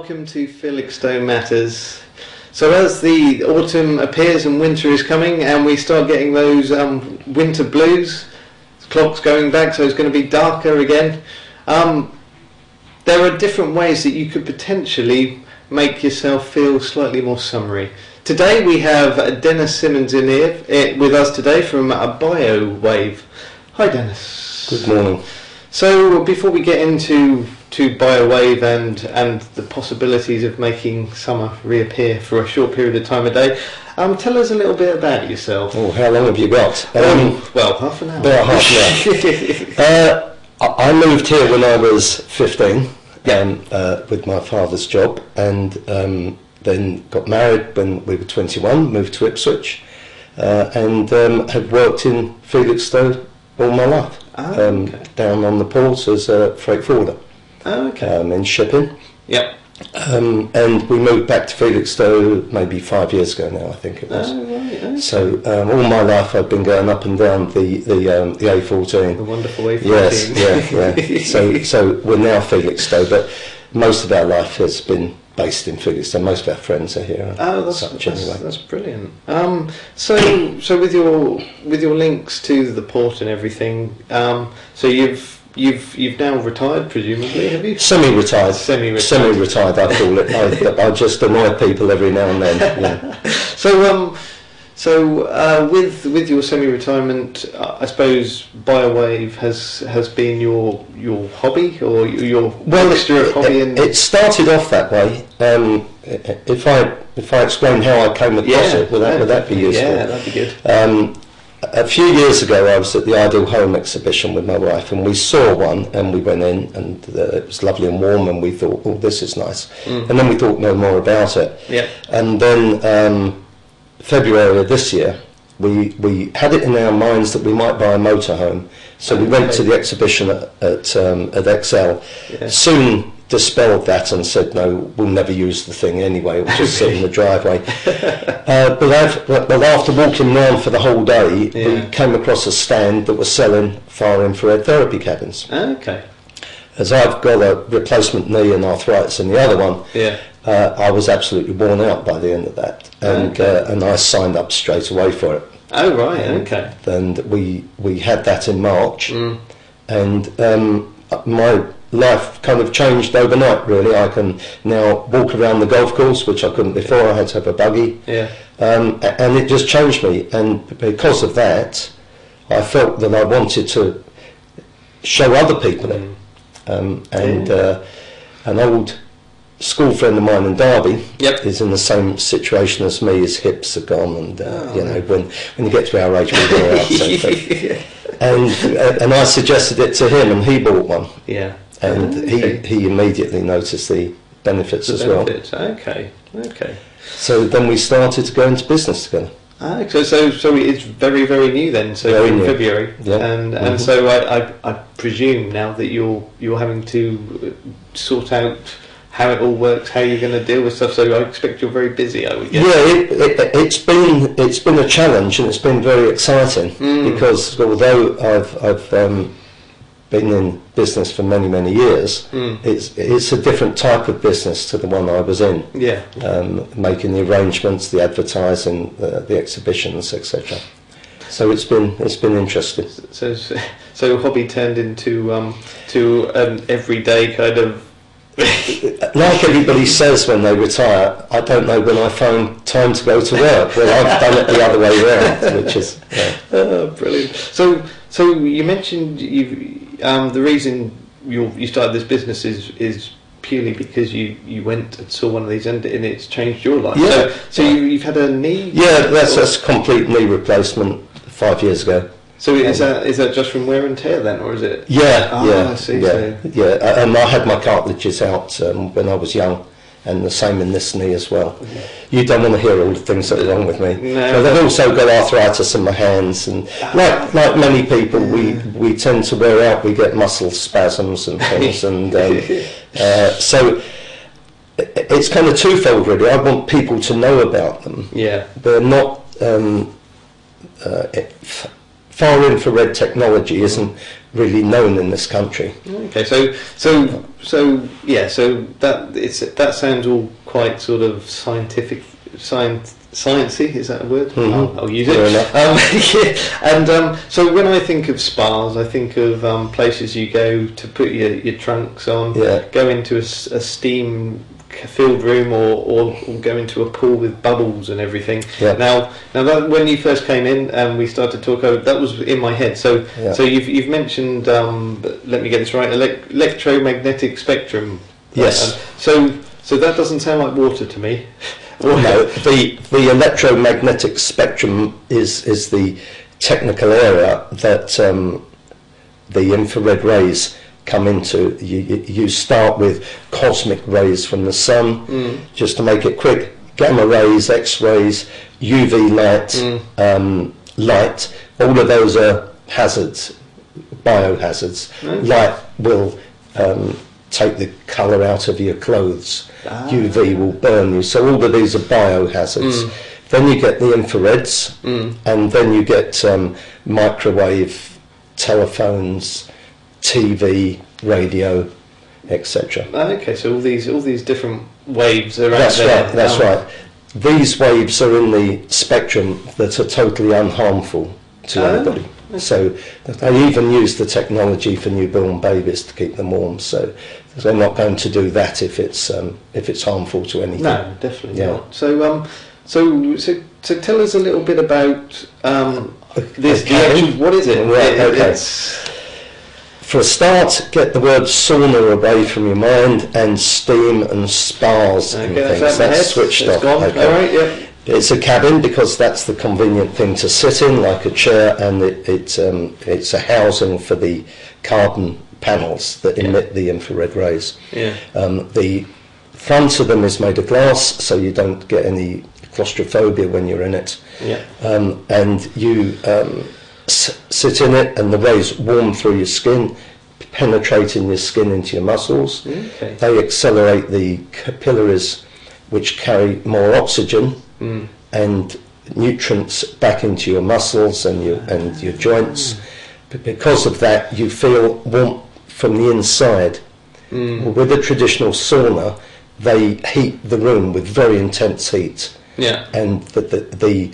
welcome to Felixstowe Matters. So as the autumn appears and winter is coming and we start getting those winter blues, the clock's going back, so it's going to be darker again. There are different ways that you could potentially make yourself feel slightly more summery. Today we have Dennis Simmonds in here with us today from BioWave. Hi Dennis. Good morning. So before we get into BioWave and the possibilities of making summer reappear for a short period of time a day, tell us a little bit about yourself. Oh, how long have you got? Well, half an hour. About half an hour. I moved here when I was 15 with my father's job, and then got married when we were 21, moved to Ipswich, and had worked in Felixstowe all my life. Down on the ports as a freight forwarder. In shipping. Yep. And we moved back to Felixstowe maybe 5 years ago now, I think it was. Oh, right, okay. So all my life I've been going up and down the A14. The wonderful A14. Yes, so we're now Felixstowe, but most of our life has been based in Felixstowe. Most of our friends are here. That's brilliant. So with your links to the port and everything, so you've now retired, presumably, have you? Semi-retired. Semi-retired, I call it. I just annoy people every now and then. Yeah. So with your semi-retirement, I suppose BioWave has been your hobby or your mixture of hobby and... It started off that way. If I explain how I came across it, would that be useful? Yeah, that'd be good. A few years ago I was at the Ideal Home exhibition with my wife, and we saw one and we went in, and it was lovely and warm, and we thought, oh, this is nice. And then we thought no more about it. Yeah. And then February of this year, we had it in our minds that we might buy a motorhome, so we went to the exhibition at XL. Yeah. Soon dispelled that and said, no, we'll never use the thing anyway, we'll just sit in the driveway. But after walking around for the whole day, we came across a stand that was selling far infrared therapy cabins. Okay. As I've got a replacement knee and arthritis in the other one, I was absolutely worn out by the end of that, and I signed up straight away for it. Oh right, okay. And we had that in March, and my life kind of changed overnight, really. I can now walk around the golf course, which I couldn't before. I had to have a buggy. And it just changed me, and because of that I felt that I wanted to show other people it. An old school friend of mine in Derby is in the same situation as me. His hips are gone, and when you get to our age we wear out so quick. And I suggested it to him, and he bought one. And he immediately noticed the benefits as well. Okay. So then we started to go into business together. So it's very, very new then. So very in new. February, and so I presume now that you're having to sort out how it all works, how you're going to deal with stuff. So I expect you're very busy, I would guess. Yeah, it's been a challenge, and it's been very exciting because although I've been in business for many years, it's a different type of business to the one I was in. Making the arrangements, the advertising, the exhibitions, etc. So it's been interesting. So hobby turned into an everyday kind of. Like everybody says when they retire, I don't know when I find time to go to work. Well, I've done it the other way around, which is brilliant. So you mentioned the reason you started this business is purely because you went and saw one of these and it's changed your life. So you've had a knee. That's a complete knee replacement 5 years ago. So is that just from wear and tear then, or is it? I see. And I had my cartilages out when I was young, and the same in this knee as well. You don't want to hear all the things that are wrong with me. No. But I've also got arthritis in my hands, and like many people, we tend to wear out. We get muscle spasms and things, and so it's kind of twofold, really. I want people to know about them. They're not far infrared technology isn't really known in this country. Okay, so that sounds all quite sort of scientific, sciencey, is that a word? Mm-hmm. I'll use it. So when I think of spas, I think of places you go to put your trunks on, go into a steam filled room, or go into a pool with bubbles and everything. Now that, when you first came in and we started to talk, that was in my head. So you've mentioned, let me get this right, electromagnetic spectrum. Yes. So that doesn't sound like water to me. No, the electromagnetic spectrum is the technical area that the infrared rays come into. You start with cosmic rays from the sun, just to make it quick, gamma rays, X-rays, UV light, light, all of those are hazards, biohazards. Light will take the colour out of your clothes. UV will burn you. So all of these are biohazards. Then you get the infrareds, and then you get microwave, telephones, TV, radio, etc. Okay, so all these different waves are That's out there. right. That's right. These waves are in the spectrum that are totally unharmful to anybody. Okay. So they even use the technology for newborn babies to keep them warm. So they're not going to do that if it's harmful to anything. No, definitely not. So tell us a little bit about this. Okay. What is it? Right, okay. For a start, get the word sauna away from your mind, and steam and spas and things. That's switched off. Okay. All right, yeah. It's a cabin because that's the convenient thing to sit in, like a chair, and it's a housing for the carbon panels that emit the infrared rays. Yeah. The front of them is made of glass, so you don't get any claustrophobia when you're in it. Yeah. And you sit in it, and the rays warm through your skin, penetrating your skin into your muscles. Okay. They accelerate the capillaries, which carry more oxygen and nutrients back into your muscles and your joints. But because of that, you feel warmth from the inside. With a traditional sauna, they heat the room with very intense heat. Yeah. And the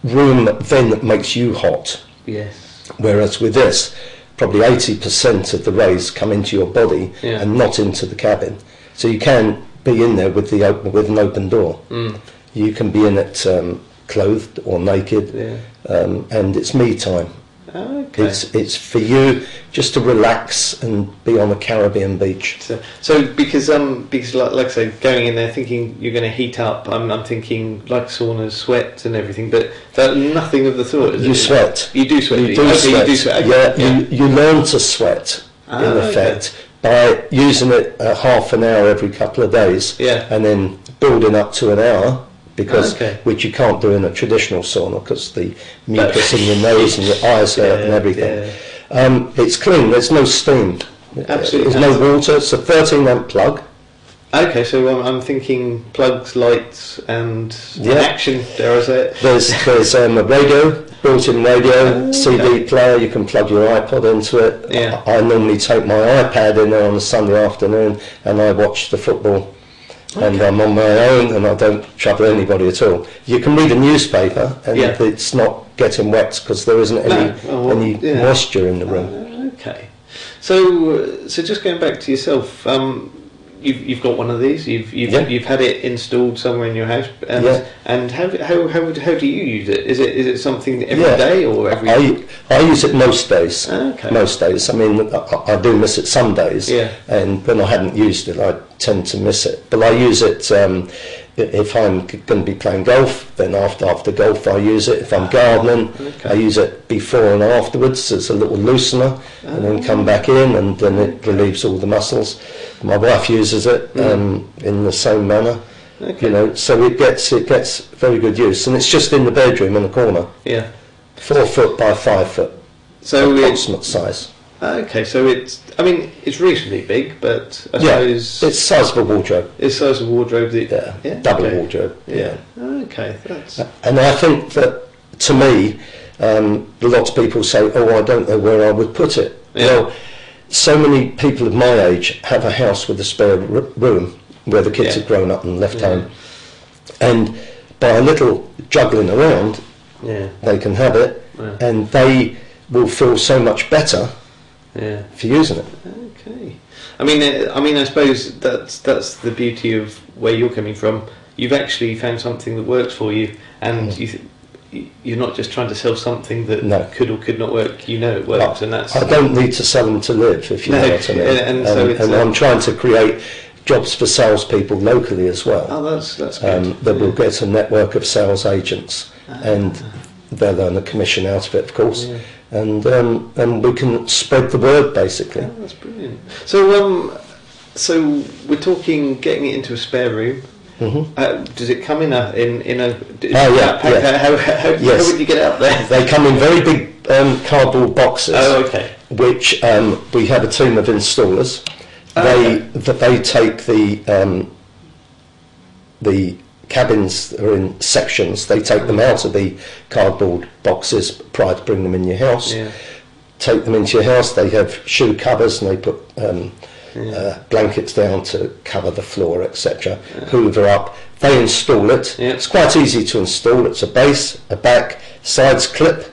room then makes you hot. Yes. Whereas with this, probably 80% of the rays come into your body and not into the cabin. So you can be in there with an open door. You can be in it clothed or naked, and it's me time. Okay. It's for you just to relax and be on a Caribbean beach. So because like I say, going in there thinking you're going to heat up, I'm thinking like saunas, sweat and everything, but nothing of the sort. You sweat. You do sweat. You do sweat. You do sweat. Yeah. You learn to sweat in effect by using it half an hour every couple of days, and then building up to an hour. Which you can't do in a traditional sauna because the mucus in your nose and your eyes hurt and everything. It's clean. There's no steam. Absolutely. There's no water. It's a 13-amp plug. Okay, so I'm thinking plugs, lights, and action. Dare I say it? There's a radio, built-in radio, CD player. You can plug your iPod into it. Yeah. I normally take my iPad in there on a Sunday afternoon and I watch the football. And I'm on my own, and I don't trouble anybody at all. You can read a newspaper, and it's not getting wet because there isn't any moisture in the room. Okay. So just going back to yourself, you've got one of these. You've had it installed somewhere in your house, and how do you use it? Is it something every day or every? I use it most days. Okay. Most days. I mean, I do miss it some days. Yeah. And when I hadn't used it, I tend to miss it. But I use it if I'm going to be playing golf. Then after golf, I use it. If I'm gardening, I use it before and afterwards. It's a little loosener, and then come back in, and then it relieves all the muscles. My wife uses it in the same manner. Okay. You know, so it gets very good use, and it's just in the bedroom in the corner. Yeah. 4 foot by 5 foot. So approximate size. Okay, so it's reasonably big, but I suppose it's the size of a wardrobe. It's the size of a wardrobe. Double wardrobe. Yeah. Okay, that's. And I think that to me, lots of people say, "Oh, I don't know where I would put it." Yeah. Well, so many people of my age have a house with a spare room where the kids have grown up and left home, and by a little juggling around, they can have it, and they will feel so much better for using it. Okay. I mean, I suppose that's the beauty of where you're coming from. You've actually found something that works for you, and you're not just trying to sell something that could or could not work. You know it works, and that's. I don't need to sell them to live, if you know what I mean. And I'm trying to create jobs for salespeople locally as well. Oh, that's good. That will get a network of sales agents, and they'll earn a commission out of it, of course. Yeah. And we can spread the word, basically. Oh, that's brilliant. So we're talking getting it into a spare room. Mm-hmm. Does it come in a? How would you get it out there? They come in very big cardboard boxes. Oh, okay. Which we have a team of installers. They take the cabins that are in sections. They take them out of the cardboard boxes prior to bringing them in your house. Yeah. Take them into your house. They have shoe covers, and they put blankets down to cover the floor, etc. Hoover up. They install it. Yeah. It's quite easy to install. It's a base, a back, sides clip,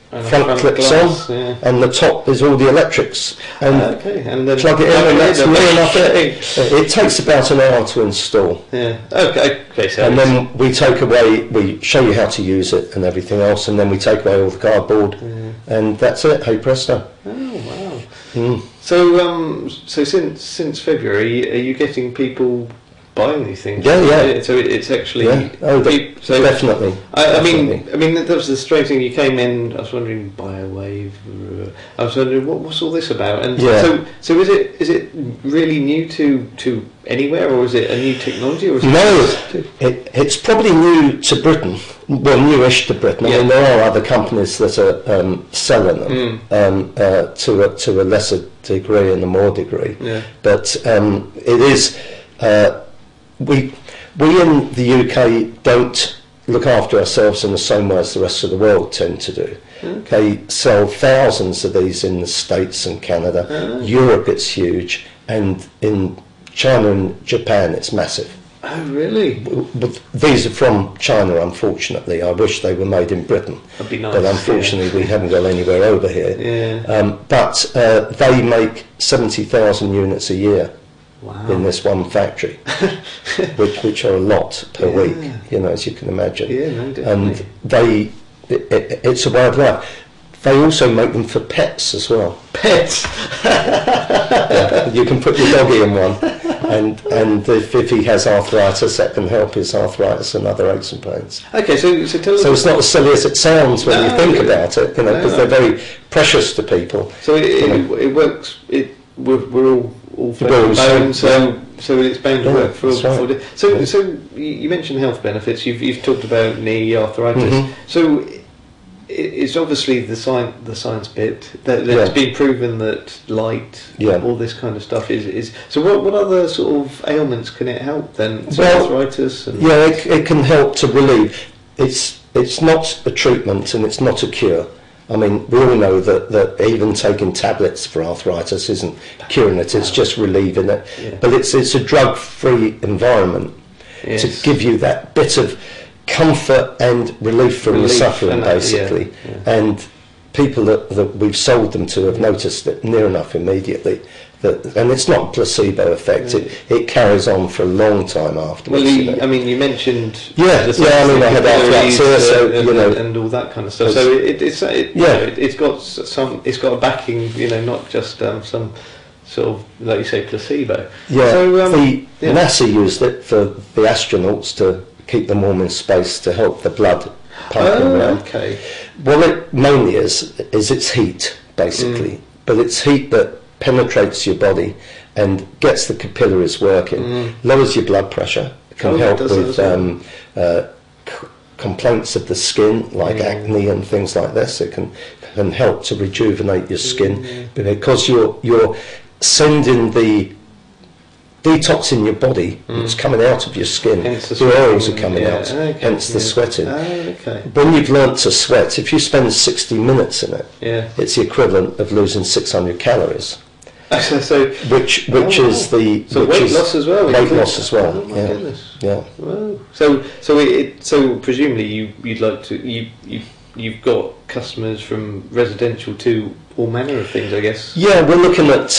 front clips glass, on, and the top is all the electrics. And and then plug it in, and that's near enough. It takes about an hour to install. Yeah. Okay. So and then we show you how to use it and everything else, and then we take away all the cardboard, and that's it. Hey presto. Oh wow. Mm. So since February, are you getting people buying these things? Yeah. So it's actually. Yeah. Oh, so definitely. I mean, that was the strange thing. You came in. I was wondering, BioWave. I was wondering what's all this about. And so is it really new to anywhere, or is it a new technology? Or is it's probably new to Britain. Well, newish to Britain. I mean, there are other companies that are selling them to a lesser degree and a more degree. Yeah. But it is. We in the UK don't look after ourselves in the same way as the rest of the world tend to do. They sell thousands of these in the States and Canada. Europe it's huge, and in China and Japan it's massive. Oh really? But these are from China, unfortunately. I wish they were made in Britain. That'd be nice. But unfortunately we haven't got anywhere over here. Yeah. But they make 70,000 units a year. Wow. In this one factory, which are a lot per week, as you can imagine. Yeah, no, definitely. And it's a way of life. They also make them for pets as well. Pets? You can put your doggy in one, and if he has arthritis, that can help his arthritis and other aches and pains. Okay, so tell us. So it's not as silly as it sounds when you think about it, because they're very precious to people. So it works. We're all bone, so it's bound to work for all. Right. So you mentioned health benefits. You've talked about knee arthritis. Mm-hmm. So it's obviously the science bit that it's been proven that light, all this kind of stuff is. So what other sort of ailments can it help then? So arthritis. And it can help to relieve. It's not a treatment and it's not a cure. I mean, we all know that even taking tablets for arthritis isn't curing it, it's just relieving it. Yeah. But it's a drug-free environment to give you that bit of comfort and relief from the suffering, basically. Yeah. And people that we've sold them to have noticed it near enough immediately. And it's not a placebo effect. It carries on for a long time afterwards. Well, I mean, you mentioned I had arthritis, and all that kind of stuff. So it's got a backing, not just some sort of, like you say, placebo. Yeah. So NASA used it for the astronauts to keep them warm in space to help the blood pumping around. Okay. Well, it mainly is its heat, basically, but it's heat that penetrates your body and gets the capillaries working, lowers your blood pressure, can help with complaints of the skin like acne and things like this. It can help to rejuvenate your skin because you're sending the detoxing your body. It's coming out of your skin. The oils are coming out, hence the sweating. When you've learnt to sweat, if you spend 60 minutes in it, it's the equivalent of losing 600 calories. Which is the weight loss as well. Weight loss as well. Oh my goodness. Yeah. Wow. So presumably you'd like to you've got customers from residential to all manner of things, I guess. Yeah, we're looking at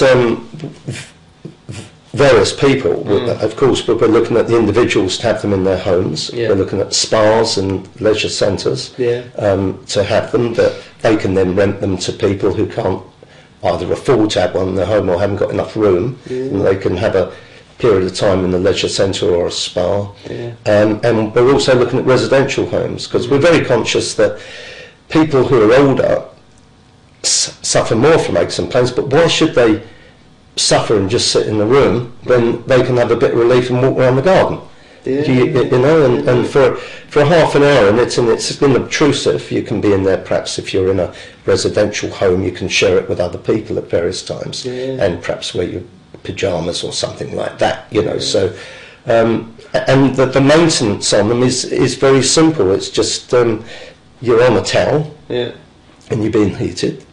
various people. Of course, but we're looking at the individuals to have them in their homes. We're looking at spas and leisure centres to have them, that they can then rent them to people who can't either afford to have one in their home or haven't got enough room, and they can have a period of time in a leisure centre or a spa. And we're also looking at residential homes, because we're very conscious that people who are older suffer more from aches and pains, but why should they suffer and just sit in the room when they can have a bit of relief and walk around the garden? And for half an hour, and it's unobtrusive. You can be in there. Perhaps if you're in a residential home, you can share it with other people at various times, and perhaps wear your pyjamas or something like that. So and the maintenance on them is very simple. It's just you're on a towel, and you're being heated,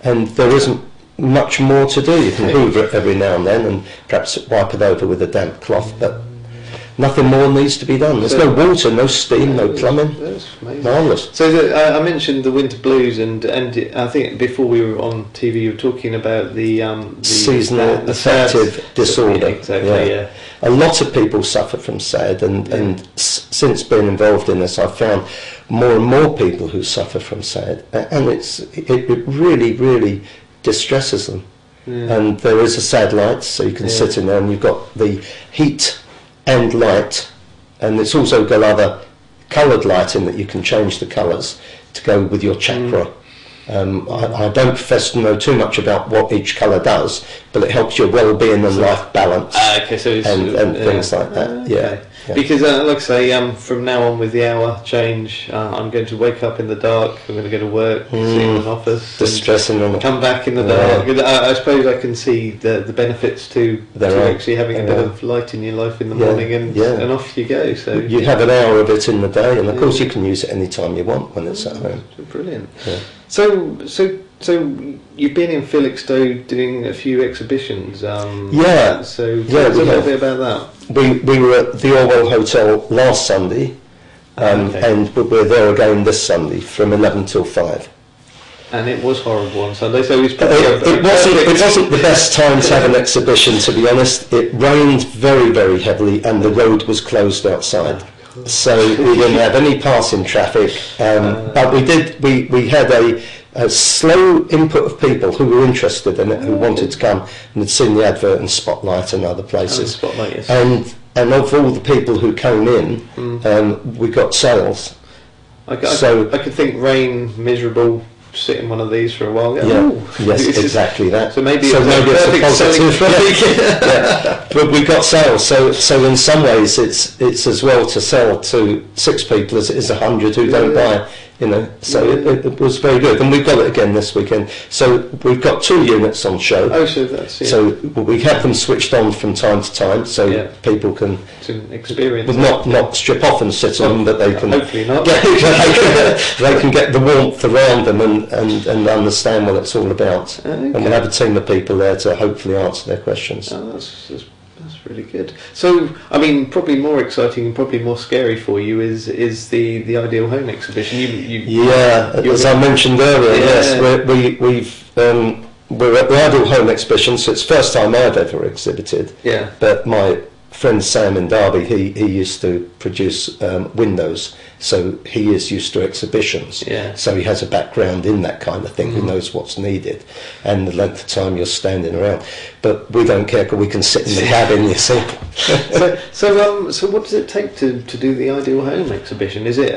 and there isn't much more to do. You can hoover it every now and then, and perhaps wipe it over with a damp cloth, but nothing more needs to be done. There's no water, no steam, no plumbing. That's amazing. Marvellous. So I mentioned the winter blues, and I think before we were on TV you were talking about the seasonal affective disorder. Exactly. A lot of people suffer from SAD, and since being involved in this, I've found more and more people who suffer from SAD, and it really, really distresses them. And there is a SAD light, so you can sit in there, and you've got the heat and light, and it's also got other coloured light in that you can change the colours to go with your chakra. I don't profess to know too much about what each colour does, but it helps your well-being and life balance and things like that. Because like I say, from now on with the hour change, I'm going to wake up in the dark, I'm going to go to work, sit in an office, distressing, and come back in the dark. I suppose I can see the benefits to actually having a bit of light in your life in the morning, and off you go. So you have an hour of it in the day, and of course you can use it any time you want when it's at home. Brilliant. So you've been in Felixstowe doing a few exhibitions. So tell us a little bit about that. We were at the Orwell Hotel last Sunday, and we're there again this Sunday from 11 till 5. And it was horrible on Sunday, so it wasn't the best time to have an exhibition, to be honest. It rained very, very heavily, and the road was closed outside. So we didn't have any passing traffic, but we had a slow input of people who were interested in it, who wanted to come and had seen the advert in Spotlight and other places. And of all the people who came in, we got sales. I could think rain, miserable, sit in one of these for a while. Yes, exactly that. So maybe it's a positive. But we got sales. So in some ways, it's as well to sell to 6 people as it is 100 who don't buy. So it was very good, and we've got it again this weekend. So we've got 2 units on show. So we have them switched on from time to time, so people can experience. Not strip off and sit on them, but they can. Hopefully not. They can get the warmth around them and understand what it's all about. And we'll have a team of people there to hopefully answer their questions. That's really good. So, I mean, probably more exciting and probably more scary for you is the Ideal Home exhibition. As I mentioned earlier, yes, we're at the Ideal Home exhibition, so it's the first time I've ever exhibited. But my friend Sam in Derby, he used to produce windows, so he is used to exhibitions. So he has a background in that kind of thing. He knows what's needed and the length of time you're standing around. But we don't care because we can sit in the cabin, you see. So what does it take to do the Ideal Home exhibition? Is it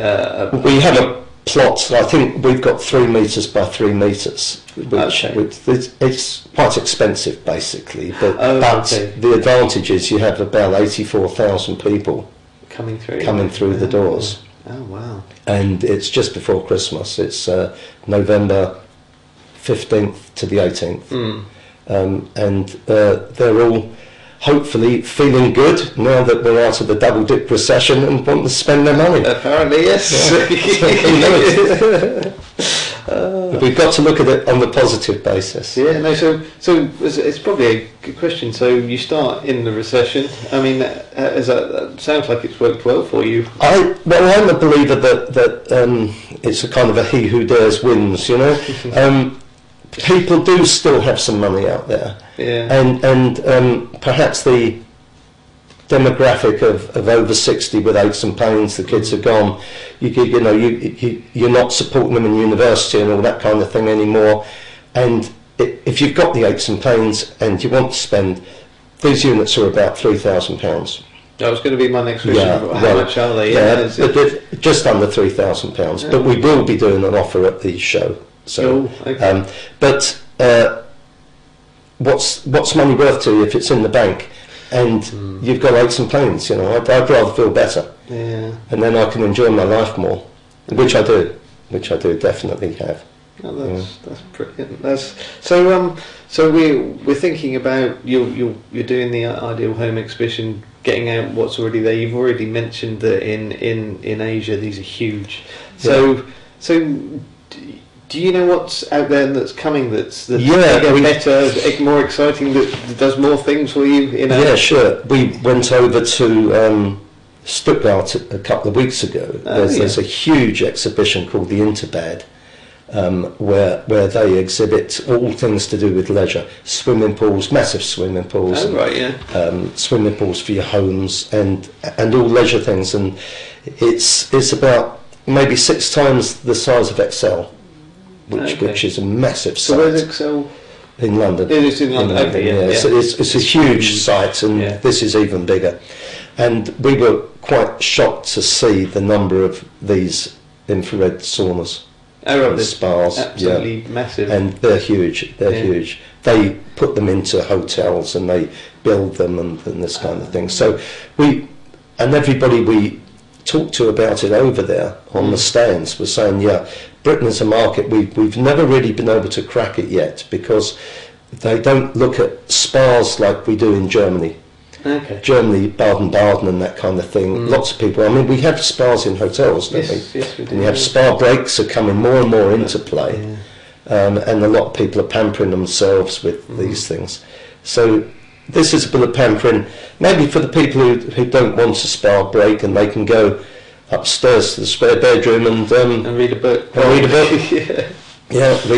we have a plot. I think we've got 3 metres by 3 metres, which it's quite expensive basically, but the advantage is you have about 84,000 people coming through the doors. Oh wow! And it's just before Christmas. It's November 15th to the 18th, and they're all hopefully feeling good now that we're out of the double dip recession and want to spend their money. Apparently, yes. We've got to look at it on the positive basis. Yeah, no. So it's probably a good question. So you start in the recession. I mean, that sounds like it's worked well for you. I'm a believer that it's a kind of a he who dares wins. You know, people do still have some money out there. Yeah. And perhaps the demographic of over 60 with aches and pains, the kids are gone. You're not supporting them in university and all that kind of thing anymore. And if you've got the aches and pains and you want to spend, these units are about £3,000. That was going to be my next question. Yeah, How much are they? Yeah, just under £3,000. Yeah. But we will be doing an offer at the show. So, okay. But what's money worth to you if it's in the bank and you've got aches and pains? You know, I'd rather feel better. Yeah. And then I can enjoy my life more, which I do definitely have. Oh, that's brilliant. So we're thinking about you're doing the Ideal Home exhibition, getting out what's already there. You've already mentioned that in Asia these are huge. So do you know what's out there that's coming that's bigger, better, more exciting, that does more things for you? Yeah, sure. We went over to Stuttgart a couple of weeks ago. There's a huge exhibition called the Interbad, where they exhibit all things to do with leisure. Swimming pools, massive swimming pools. Oh, right, yeah. Swimming pools for your homes and all leisure things. And it's about maybe 6 times the size of Excel. Which is a massive site. So where's Excel? In London. It is in London. Okay, yeah. So it's a huge site, and this is even bigger. And we were quite shocked to see the number of these infrared saunas and spas. Absolutely massive. And they're huge. They're huge. They put them into hotels and they build them and this kind of thing. So everybody we talked to about it over there on the stands was saying, Britain is a market we've never really been able to crack it yet, because they don't look at spas like we do in Germany. Okay. Germany, Baden-Baden and that kind of thing. Lots of people, I mean, we have spas in hotels, don't we? Yes, we do. And you have spa breaks are coming more and more into play. And a lot of people are pampering themselves with these things. So this is a bit of pampering, maybe for the people who don't want a spa break, and they can go upstairs to the spare bedroom and read a book. Read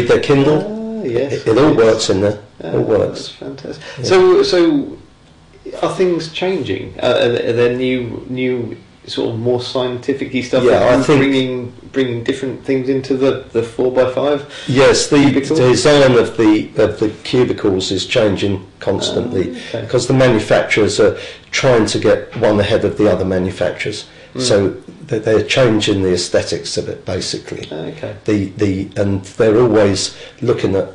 their Kindle. Yes, it all works in there. It all works. That's fantastic. Yeah. So are things changing? Are there new sort of more scientific-y stuff? Yeah, I think bringing different things into the 4x5. Yes, the design of the cubicles is changing constantly, because the manufacturers are trying to get one ahead of the other manufacturers. So they're changing the aesthetics of it, basically. And they're always looking at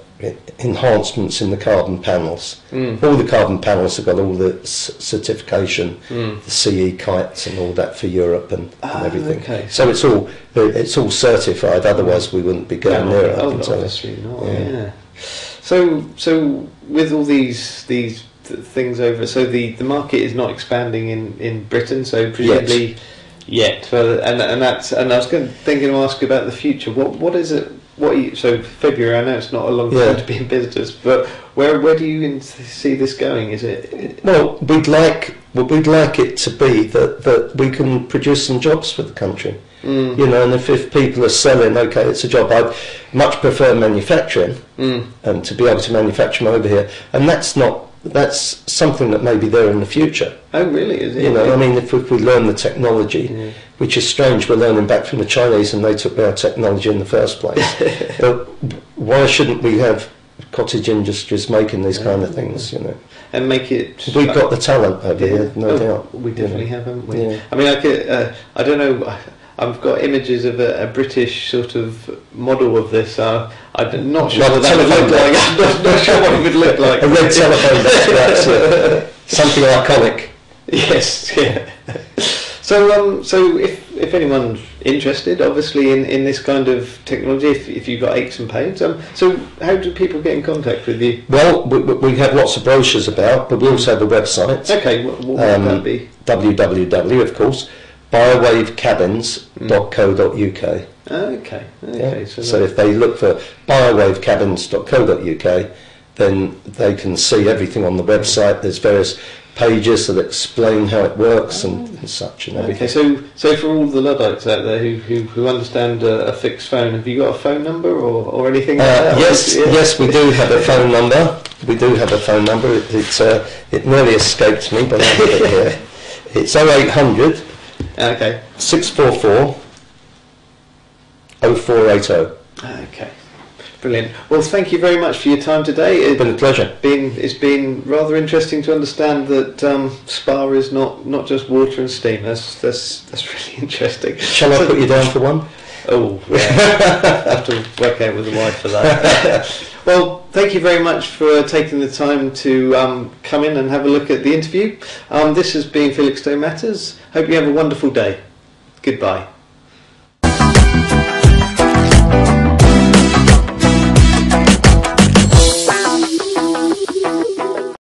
enhancements in the carbon panels. All the carbon panels have got all the certification, the CE kites and all that for Europe and everything. So it's all certified. Otherwise, we wouldn't be going near it. Obviously not. Yeah. So with all these things over, so the market is not expanding in Britain. So presumably. Yet, and I was thinking to ask about the future. What is it? So February, I know it's not a long time to be in business, but where do you see this going? Is it? Well, we'd like it to be that we can produce some jobs for the country. You know, and if people are selling, it's a job. I'd much prefer manufacturing, and to be able to manufacture them over here, and that's something that may be there in the future. Oh, really? Is it? You know, I mean, if we learn the technology, which is strange, we're learning back from the Chinese, and they took our technology in the first place. But why shouldn't we have cottage industries making these kind of things? You know, and make it. We've got the talent over here, no doubt. We definitely have, haven't we? Yeah. I mean, I don't know. I've got images of a British sort of model of this. I'm not sure what that would look like. I'm not sure what it would look like. A red telephone, that's something iconic. Yes, yeah. So if anyone's interested, obviously in this kind of technology, if you've got aches and pains, so how do people get in contact with you? Well, we have lots of brochures about, but we also have a website. Okay, what would that be? www, of course, biowavecabins.co.uk. Okay. Yeah. So if they look for biowavecabins.co.uk, then they can see everything on the website. There's various pages that explain how it works and such and everything. Okay, so for all the Luddites out there who understand a fixed phone, have you got a phone number or anything like that? Yes, we do have a phone number. We do have a phone number. It nearly escaped me, but I have it here. It's 0800 644 0480. Okay. Brilliant. Well, thank you very much for your time today. It's been a pleasure. It's been rather interesting to understand that spa is not just water and steam. That's really interesting. Shall I put you down for one? Oh, yeah. I have to work out with the wife for that. Well, thank you very much for taking the time to come in and have a look at the interview. This has been Felixstowe Matters. Hope you have a wonderful day. Goodbye.